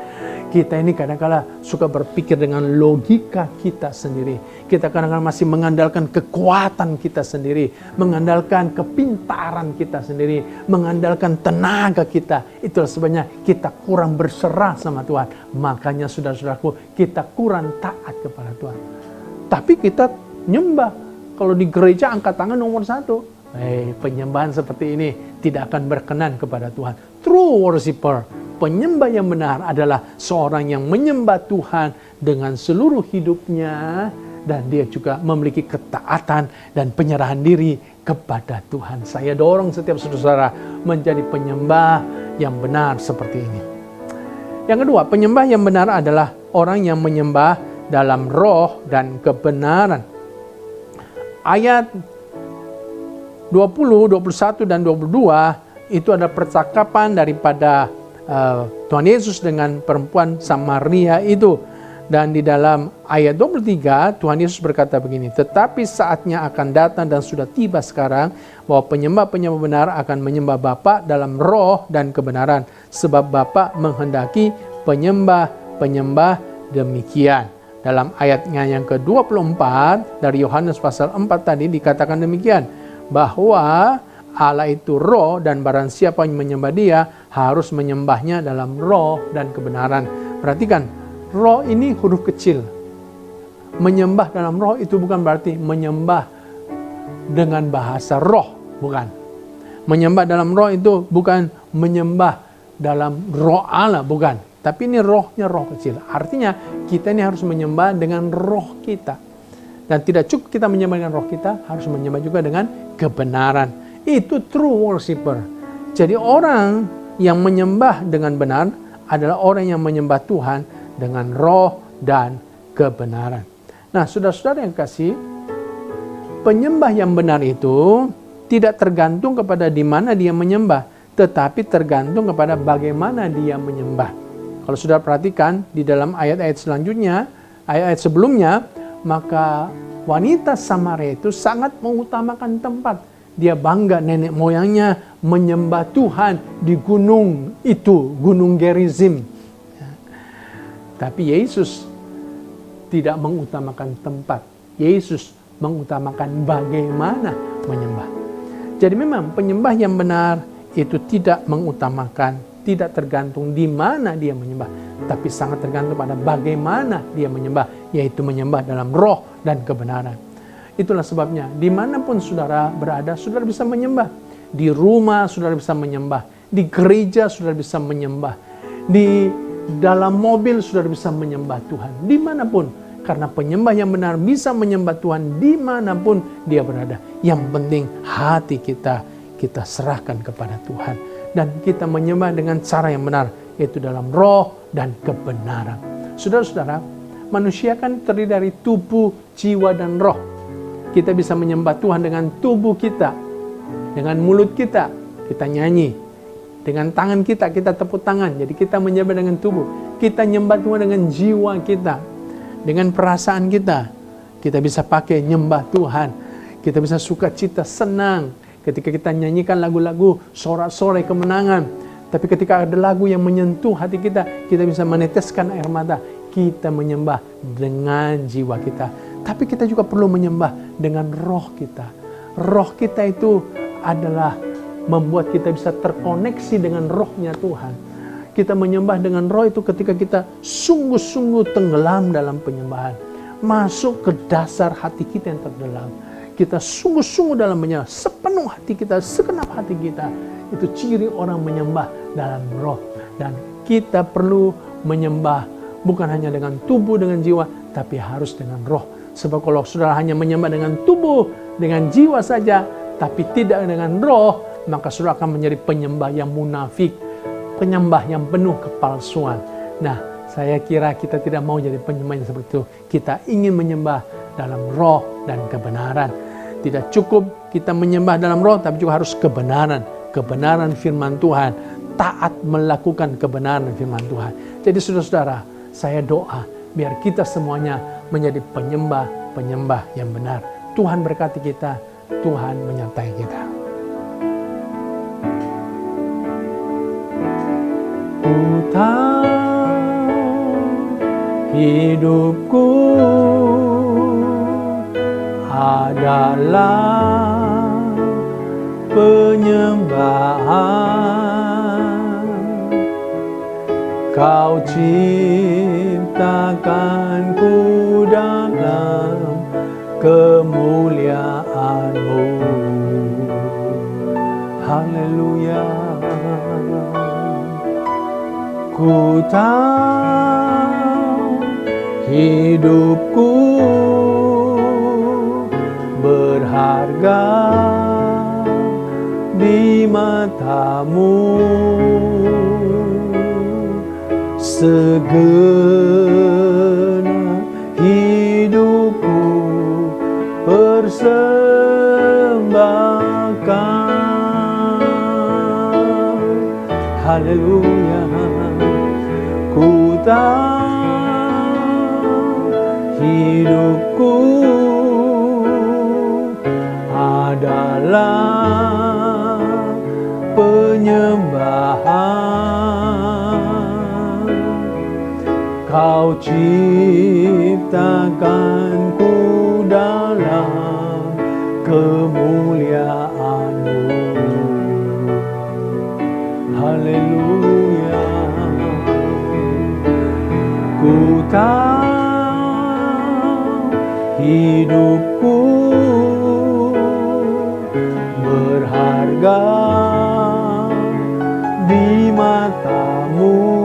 Kita ini kadang-kadang suka berpikir dengan logika kita sendiri. Kita kadang-kadang masih mengandalkan kekuatan kita sendiri, mengandalkan kepintaran kita sendiri, mengandalkan tenaga kita. Itulah sebabnya kita kurang berserah sama Tuhan. Makanya saudara-saudaraku, kita kurang taat kepada Tuhan. Tapi kita nyembah. Kalau di gereja angkat tangan nomor 1. Penyembahan seperti ini tidak akan berkenan kepada Tuhan. True worshiper, penyembah yang benar adalah seorang yang menyembah Tuhan dengan seluruh hidupnya, dan dia juga memiliki ketaatan dan penyerahan diri kepada Tuhan. Saya dorong setiap saudara menjadi penyembah yang benar seperti ini. Yang kedua, penyembah yang benar adalah orang yang menyembah dalam roh dan kebenaran. Ayat 20, 21, dan 22 itu ada percakapan daripada Tuhan Yesus dengan perempuan Samaria itu. Dan di dalam ayat 23 Tuhan Yesus berkata begini, tetapi saatnya akan datang dan sudah tiba sekarang bahwa penyembah-penyembah benar akan menyembah Bapa dalam roh dan kebenaran, sebab Bapa menghendaki penyembah-penyembah demikian. Dalam ayatnya yang ke-24 dari Yohanes pasal 4 tadi dikatakan demikian, bahwa Allah itu roh dan barang siapa yang menyembah dia harus menyembahnya dalam roh dan kebenaran. Perhatikan, roh ini huruf kecil. Menyembah dalam roh itu bukan berarti menyembah dengan bahasa roh, bukan. Menyembah dalam roh itu bukan menyembah dalam roh Allah, bukan. Tapi ini rohnya roh kecil. Artinya kita ini harus menyembah dengan roh kita. Dan tidak cukup kita menyembah dengan roh kita, harus menyembah juga dengan kebenaran. Itu true worshiper. Jadi orang yang menyembah dengan benar adalah orang yang menyembah Tuhan dengan roh dan kebenaran. Nah, saudara-saudara yang kasih, penyembah yang benar itu tidak tergantung kepada di mana dia menyembah, tetapi tergantung kepada bagaimana dia menyembah. Kalau sudah perhatikan di dalam ayat-ayat selanjutnya, ayat-ayat sebelumnya, maka wanita Samaria itu sangat mengutamakan tempat. Dia bangga nenek moyangnya menyembah Tuhan di gunung itu, Gunung Gerizim. Tapi Yesus tidak mengutamakan tempat. Yesus mengutamakan bagaimana menyembah. Jadi memang penyembah yang benar itu tidak mengutamakan, tidak tergantung di mana dia menyembah, tapi sangat tergantung pada bagaimana dia menyembah, yaitu menyembah dalam roh dan kebenaran. Itulah sebabnya dimanapun saudara berada, saudara bisa menyembah. Di rumah saudara bisa menyembah, di gereja saudara bisa menyembah, di dalam mobil saudara bisa menyembah Tuhan, dimanapun. Karena penyembah yang benar bisa menyembah Tuhan dimanapun dia berada. Yang penting hati kita serahkan kepada Tuhan. Dan kita menyembah dengan cara yang benar, yaitu dalam roh dan kebenaran. Saudara-saudara, manusia kan terdiri dari tubuh, jiwa, dan roh. Kita bisa menyembah Tuhan dengan tubuh kita, dengan mulut kita nyanyi, dengan tangan kita tepuk tangan. Jadi kita menyembah dengan tubuh. Kita menyembah Tuhan dengan jiwa kita, dengan perasaan kita. Kita bisa pakai nyembah Tuhan. Kita bisa sukacita, senang ketika kita nyanyikan lagu-lagu sorak-sorai kemenangan. Tapi ketika ada lagu yang menyentuh hati kita bisa meneteskan air mata. Kita menyembah dengan jiwa kita. Tapi kita juga perlu menyembah dengan roh kita. Roh kita itu adalah membuat kita bisa terkoneksi dengan rohnya Tuhan. Kita menyembah dengan roh itu ketika kita sungguh-sungguh tenggelam dalam penyembahan. masuk ke dasar hati kita yang terdalam. Kita sungguh-sungguh dalam menyembah, sepenuh hati kita, segenap hati kita. Itu ciri orang menyembah dalam roh. Dan kita perlu menyembah bukan hanya dengan tubuh, dengan jiwa, tapi harus dengan roh. Sebab kalau saudara hanya menyembah dengan tubuh, dengan jiwa saja, tapi tidak dengan roh, maka saudara akan menjadi penyembah yang munafik, penyembah yang penuh kepalsuan. Nah, saya kira kita tidak mau jadi penyembah yang seperti itu. Kita ingin menyembah dalam roh dan kebenaran. Tidak cukup kita menyembah dalam roh, tapi juga harus kebenaran. Kebenaran firman Tuhan. Taat melakukan kebenaran firman Tuhan. Jadi saudara-saudara, saya doa biar kita semuanya menjadi penyembah-penyembah yang benar. Tuhan berkati kita, Tuhan menyertai kita. Ku tahu hidupku adalah penyembahan. Kau ciptakanku dalam kemuliaan-Mu. Haleluya. Ku tahu hidupku berharga di mata-Mu. Segenap hidupku persembahkan. Haleluya. Ku tahu hidupku adalah penyembahan. Kau ciptakanku dalam kemuliaan-Mu. Haleluya. Ku tahu hidupku berharga di mata-Mu.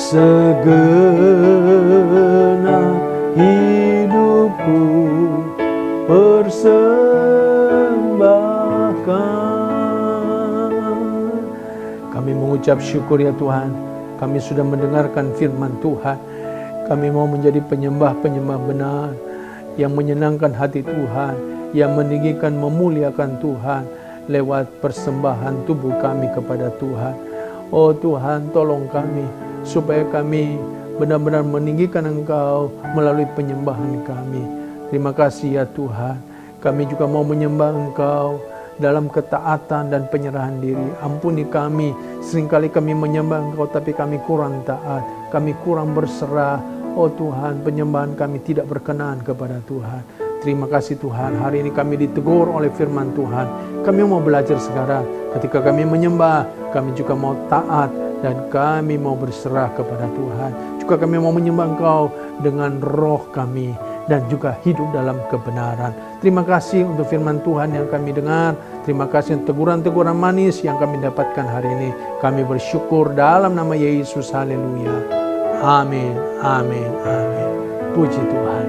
Segenap hidupku persembahkan. Kami mengucap syukur ya Tuhan, kami sudah mendengarkan firman Tuhan. Kami mau menjadi penyembah-penyembah benar, yang menyenangkan hati Tuhan, yang meninggikan, memuliakan Tuhan lewat persembahan tubuh kami kepada Tuhan. Oh Tuhan, tolong kami supaya kami benar-benar meninggikan Engkau melalui penyembahan kami. Terima kasih ya Tuhan. Kami juga mau menyembah Engkau dalam ketaatan dan penyerahan diri. Ampuni kami, seringkali kami menyembah Engkau tapi kami kurang taat, kami kurang berserah. Oh Tuhan, penyembahan kami tidak berkenan kepada Tuhan. Terima kasih Tuhan, hari ini kami ditegur oleh firman Tuhan. Kami mau belajar sekarang, ketika kami menyembah, kami juga mau taat dan kami mau berserah kepada Tuhan. Juga kami mau menyembah Engkau dengan roh kami dan juga hidup dalam kebenaran. Terima kasih untuk firman Tuhan yang kami dengar. Terima kasih untuk teguran-teguran manis yang kami dapatkan hari ini. Kami bersyukur dalam nama Yesus. Haleluya. Amin, amin, amin. Puji Tuhan.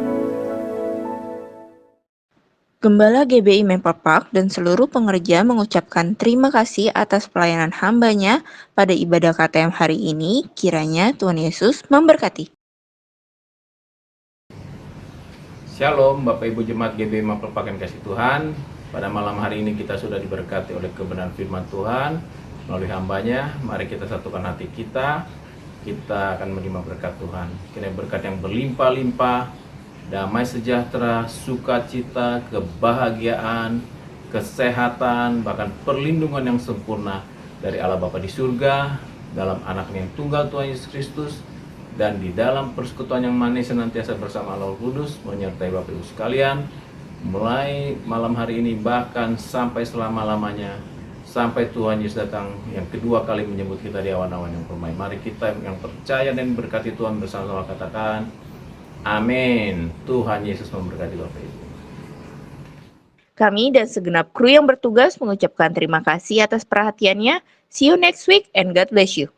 Gembala GBI Maple Park dan seluruh pengerja mengucapkan terima kasih atas pelayanan hambanya pada ibadah KTM hari ini. Kiranya Tuhan Yesus memberkati. Shalom Bapak Ibu Jemaat GBI Maple Park yang kasih Tuhan. Pada malam hari ini kita sudah diberkati oleh kebenaran firman Tuhan melalui hambanya. Mari kita satukan hati kita. Kita akan menerima berkat Tuhan. Kiranya berkat yang berlimpah-limpah, damai sejahtera, sukacita, kebahagiaan, kesehatan, bahkan perlindungan yang sempurna dari Allah Bapa di surga, dalam anaknya yang tunggal Tuhan Yesus Kristus, dan di dalam persekutuan yang manis senantiasa bersama Allah Kudus, menyertai Bapak Ibu sekalian, mulai malam hari ini bahkan sampai selama-lamanya. sampai Tuhan Yesus datang yang kedua kali menyebut kita di awan-awan yang permai. Mari kita yang percaya dan berkati Tuhan bersama-sama katakan amin. Tuhan Yesus memberkati Bapak Ibu. Kami dan segenap kru yang bertugas mengucapkan terima kasih atas perhatiannya. See you next week and God bless you.